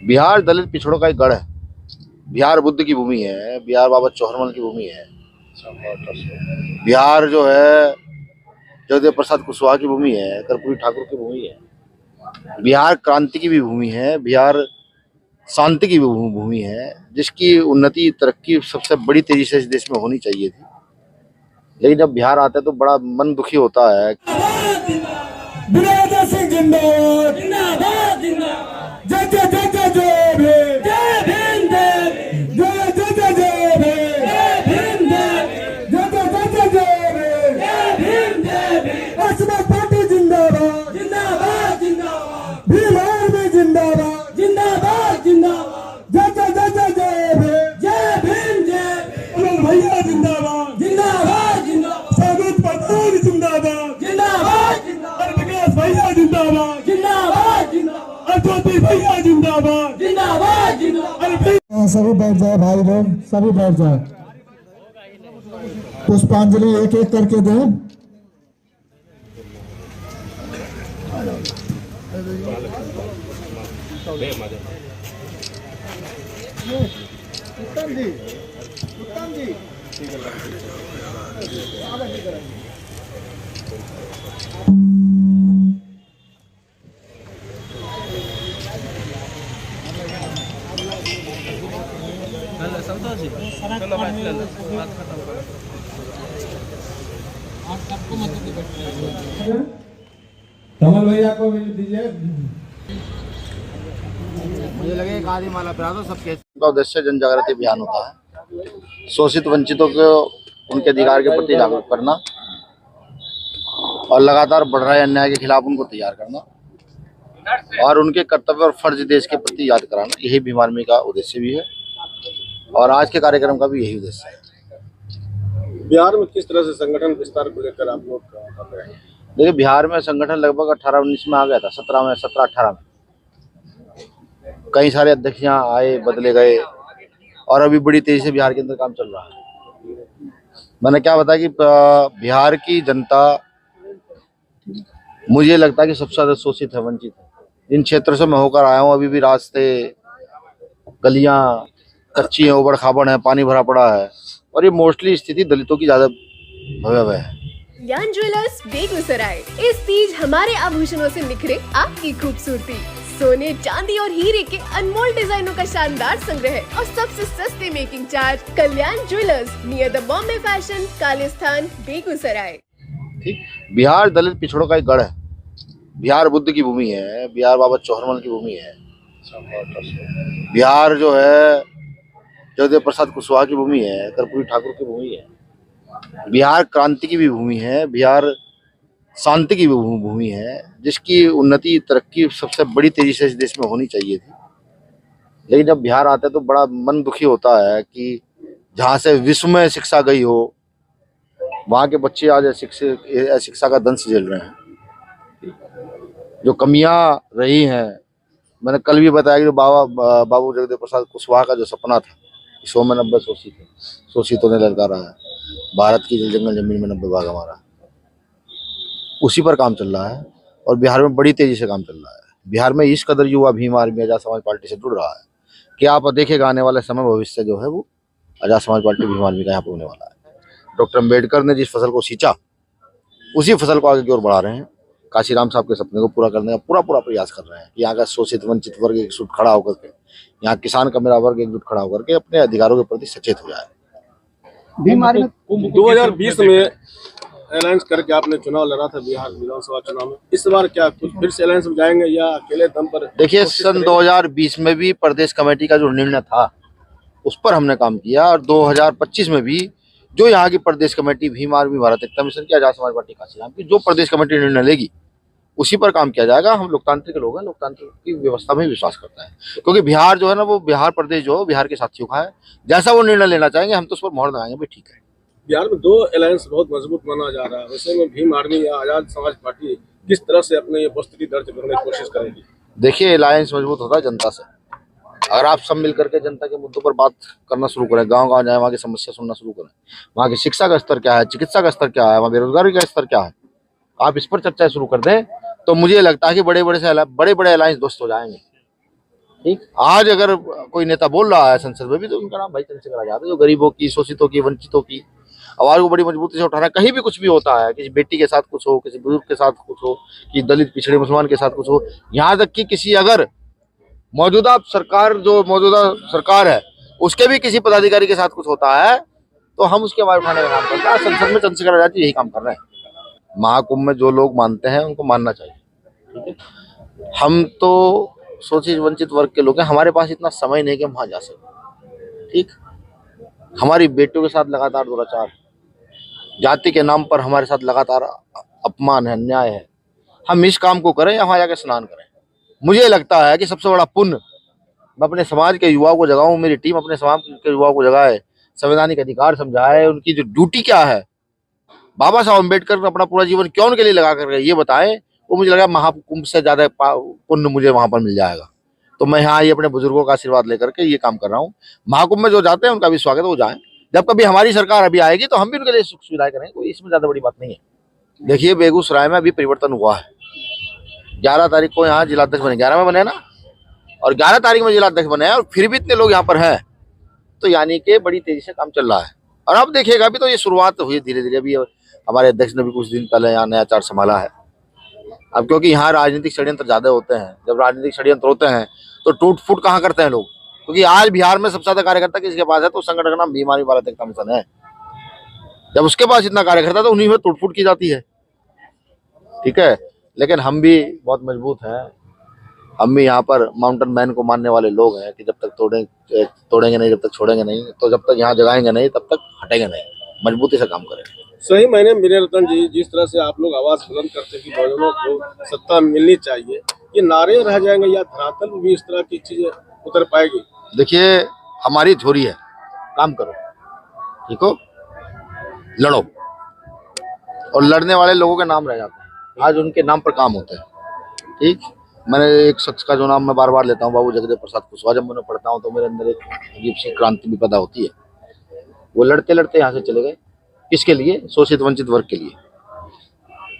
बिहार दलित पिछड़ों का एक गढ़ है। बिहार बुद्ध की भूमि है, बिहार बाबा चौहरमल की भूमि है। बिहार जो है जगदेव प्रसाद कुशवाहा की भूमि है, कर्पूरी ठाकुर की भूमि है। बिहार क्रांति की भी भूमि है, बिहार शांति की भी भूमि है, जिसकी उन्नति तरक्की सबसे बड़ी तेजी से इस देश में होनी चाहिए थी। लेकिन जब बिहार आता है तो बड़ा मन दुखी होता है। सभी बैठ जाए भाई लोग, सभी बैठ जाए। पुष्पांजलि एक एक करके दें। उत्तम जी, उत्तम जी। कमल भैया को भी दीजिए। मुझे लगे एक आधी माला पिला दो सबके। का उद्देश्य जन जागृति अभियान होता है, शोषित वंचितों को उनके अधिकार के प्रति जागरूक करना और लगातार बढ़ रहे अन्याय के खिलाफ उनको तैयार करना और उनके कर्तव्य और फर्ज देश के प्रति याद कराना। यही भीम आर्मी का उद्देश्य भी है और आज के कार्यक्रम का भी यही उद्देश्य है। बिहार में किस तरह से संगठन विस्तार को लेकर आप लोग कर रहे हैं? देखिए, बिहार में संगठन लगभग 18-19 में आ गया था, 17-18 में कई सारे अध्यक्ष यहाँ आए, बदले गए और अभी बड़ी तेजी से बिहार के अंदर काम चल रहा है। मैंने क्या बताया कि बिहार की जनता मुझे लगता है कि सबसे ज्यादा शोषित है, वंचित है। जिन क्षेत्र से मैं होकर आया हूँ अभी भी रास्ते, गलियां कच्ची हैं, उबड़ खाबड़ है, पानी भरा पड़ा है और ये मोस्टली स्थिति दलितों की ज्यादा भयावह है। कल्याण ज्वेलर्स बेगूसराय, इस तीज हमारे आभूषणों से निखरे आपकी खूबसूरती। सोने, चांदी और हीरे के अनमोल डिजाइनों का शानदार संग्रह और सबसे सस्ते making charge. Kalyan jewellers, near the Bombay fashion, Kalisthan, Begusarai. ठीक, बिहार दलित पिछड़ों का एक गढ़ है। बिहार बुद्ध की भूमि है, बिहार बाबा चौहरमल की भूमि है। बिहार जो है जगदेव प्रसाद कुशवाहा की भूमि है, कर्पूरी ठाकुर की भूमि है। बिहार क्रांति की भी भूमि है, बिहार शांति की भी भूमि है, जिसकी उन्नति तरक्की सबसे बड़ी तेजी से इस देश में होनी चाहिए थी। लेकिन जब बिहार आता है तो बड़ा मन दुखी होता है कि जहाँ से विश्व में शिक्षा गई हो, वहाँ के बच्चे आज शिक्षा का दंश झेल रहे हैं। जो कमियां रही हैं, मैंने कल भी बताया कि बाबू जगदेव प्रसाद कुशवाहा का जो सपना था, 100 में 90 शोषितों ने ललकारा है, भारत की जल जंगल जमीन में 90 भाग हमारा, उसी पर काम चल रहा है और बिहार में बड़ी तेजी से काम चल रहा है। बिहार में इस कदर युवा भीम आर्मी आजाद समाज पार्टी से जुड़ रहा है कि आप देखेगा आने वाले समय भविष्य जो है वो आजाद समाज पार्टी भीम आर्मी का यहाँ पे होने वाला है। डॉक्टर अम्बेडकर ने जिस फसल को सींचा उसी फसल को आगे की ओर बढ़ा रहे हैं। काशीराम साहब के सपने को पूरा करने का पूरा प्रयास कर रहे हैं कि यहाँ का शोषित वंचित वर्ग एकजुट खड़ा होकर के, यहाँ किसान का मेरा वर्ग एकजुट खड़ा होकर के अपने अधिकारों के प्रति सचेत हो जाए। भीम आर्मी 2020 में अलायंस करके आपने चुनाव लड़ा था, बिहार विधानसभा चुनाव में। इस बार क्या कुछ फिर से अलायंस में जाएंगे या अकेले दम पर? देखिए, सन 2020 में भी प्रदेश कमेटी का जो निर्णय था उस पर हमने काम किया और 2025 में भी जो यहाँ की प्रदेश कमेटी भीम आर्मी भारत एकता मिशन की, आजाद समाज पार्टी काशीराम की जो प्रदेश कमेटी निर्णय लेगी उसी पर काम किया जाएगा। हम लोकतांत्रिक लोग हैं, लोकतांत्रिक की व्यवस्था में विश्वास करते हैं, क्योंकि बिहार जो है ना, वो बिहार प्रदेश जो है बिहार के साथियों का है। जैसा वो निर्णय लेना चाहेंगे हम तो उस पर मोहर लगाएंगे, भाई ठीक है। बिहार में 2 अलायंस बहुत मजबूत माना जा रहा है, वैसे में भीम आर्मी या आजाद समाज पार्टी किस तरह से अपने ये उपस्थिति दर्ज करने की कोशिश करेगी? देखिए, अलायंस मजबूत होता है जनता से। अगर आप सब मिलकर के जनता के मुद्दों पर बात करना शुरू करें, गांव-गांव जाए, वहाँ की समस्या सुनना शुरू करें, वहाँ की शिक्षा का स्तर क्या है, चिकित्सा का स्तर क्या है, वहाँ बेरोजगारी का स्तर क्या है, आप इस पर चर्चा शुरू कर दें तो मुझे लगता है कि बड़े बड़े अलायंस दोस्त हो जाएंगे। ठीक, आज अगर कोई नेता बोल रहा है संसद में भी तो उनका नाम भाई चंद्रशेखर आजाद है, जो गरीबों की, शोषितों की, वंचितों की आवाज को बड़ी मजबूती से उठा रहा है। कहीं भी कुछ भी होता है, किसी बेटी के साथ कुछ हो, किसी बुजुर्ग के साथ कुछ हो, कि दलित पिछड़े मुसलमान के साथ कुछ हो, यहाँ तक कि किसी अगर मौजूदा सरकार है उसके भी किसी पदाधिकारी के साथ कुछ होता है तो हम उसकी आवाज उठाने का काम करते हैं। संसद में चंद्रशेखर आजाद जी यही काम कर रहे हैं। महाकुंभ में जो लोग मानते हैं उनको मानना चाहिए, ठीक है। हम तो शोषित वंचित वर्ग के लोग हैं, हमारे पास इतना समय नहीं कि हम वहां जा सकें, ठीक। हमारी बेटियों के साथ लगातार दुराचार, जाति के नाम पर हमारे साथ लगातार अपमान है, अन्याय है। हम इस काम को करें या वहां जाकर स्नान करें। मुझे लगता है कि सबसे बड़ा पुण्य मैं अपने समाज के युवाओं को जगाऊं, मेरी टीम अपने समाज के युवाओं को जगाए, संवैधानिक अधिकार समझाए, उनकी जो ड्यूटी क्या है, बाबा साहब अम्बेडकर ने अपना पूरा जीवन क्यों उनके लिए लगा कर ये बताएं, वो मुझे लगा महाकुंभ से ज्यादा पुण्य मुझे वहां पर मिल जाएगा। तो मैं यहाँ ये अपने बुजुर्गों का आशीर्वाद लेकर के ये काम कर रहा हूँ। महाकुंभ में जो जाते हैं उनका भी स्वागत है, वो जाएं। जब कभी हमारी सरकार अभी आएगी तो हम भी उनके लिए सुख सुविधाएं करेंगे, कोई इसमें ज्यादा बड़ी बात नहीं है। देखिए, बेगूसराय में अभी परिवर्तन हुआ है। 11 तारीख को यहाँ जिलाध्यक्ष बने, 11 में बने ना, और 11 तारीख में जिलाध्यक्ष बने हैं, और फिर भी इतने लोग यहाँ पर हैं, तो यानी कि बड़ी तेजी से काम चल रहा है। और अब देखिएगा, अभी तो ये शुरुआत हुई धीरे धीरे। अभी हमारे अध्यक्ष ने भी कुछ दिन पहले यहाँ नया चार्ज संभाला है। अब क्योंकि यहाँ राजनीतिक षड्यंत्र ज्यादा होते हैं, जब राजनीतिक षड्यंत्र होते हैं तो टूट फूट कहाँ करते हैं लोग, क्योंकि आज बिहार में सबसे ज्यादा कार्यकर्ता किसके पास है, तो संगठन का नाम भीम आर्मी भारत एकता मिशन है। जब उसके पास इतना कार्यकर्ता तो उन्हीं में टूट फूट की जाती है, ठीक है। लेकिन हम भी बहुत मजबूत हैं, हम भी यहाँ पर माउंटेन मैन को मानने वाले लोग हैं कि जब तक तोड़ेंगे नहीं, जब तक छोड़ेंगे नहीं, तो जब तक यहाँ जगाएंगे नहीं तब तक हटेंगे नहीं, मजबूती से काम करेंगे। सही मायने मेरे रतन जी, जिस तरह से आप लोग आवाज बुलंद करते हैं कि बहुजनों को सत्ता मिलनी चाहिए, ये नारे रह जाएंगे या धरातल में भी इस तरह की चीजें उतर पाएगी? देखिए, हमारी थ्योरी है, काम करो, ठीक हो, लड़ो, और लड़ने वाले लोगों के नाम रह जाते हैं, आज उनके नाम पर काम होते हैं, ठीक। मैंने एक शख्स का जो नाम मैं बार बार लेता हूँ, बाबू जगदेव प्रसाद कुशवाहा, जब मैं पढ़ता हूँ तो मेरे अंदर एक अजीब सी क्रांति भी पैदा होती है। वो लड़ते लड़ते यहाँ से चले गए, किसके लिए? शोषित वंचित वर्ग के लिए।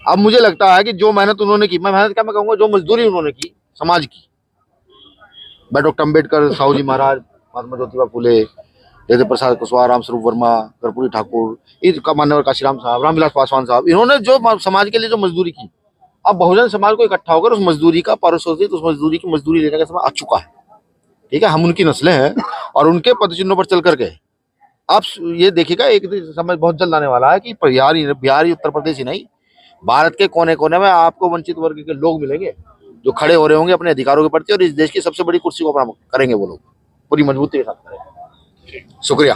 अब मुझे लगता है कि जो मेहनत उन्होंने की, मैं मेहनत क्या मैं कहूँगा, जो मजदूरी उन्होंने की समाज की, मैं डॉक्टर अम्बेडकर, साहू जी महाराज, महात्मा ज्योतिबा फुले, जगदेव प्रसाद कुशवाहा, रामस्वरूप वर्मा, कर्पूरी ठाकुर, इनका मान्यवर काशीराम साहब, रामविलास पासवान साहब, इन्होंने जो समाज के लिए जो मजदूरी की, अब बहुजन समाज को इकट्ठा होकर उस मजदूरी का पारितोषिक, उस मजदूरी की मजदूरी लेने का समय आ चुका है, ठीक है। हम उनकी नस्लें हैं और उनके पदचिन्हों पर चल करके आप ये देखिएगा, एक समय बहुत जल्द आने वाला है कि बिहार ही उत्तर प्रदेश ही नहीं, भारत के कोने कोने में आपको वंचित वर्ग के लोग मिलेंगे जो खड़े हो रहे होंगे अपने अधिकारों के प्रति, और इस देश की सबसे बड़ी कुर्सी को अपना करेंगे वो लोग, पूरी मजबूती के साथ करेंगे। शुक्रिया।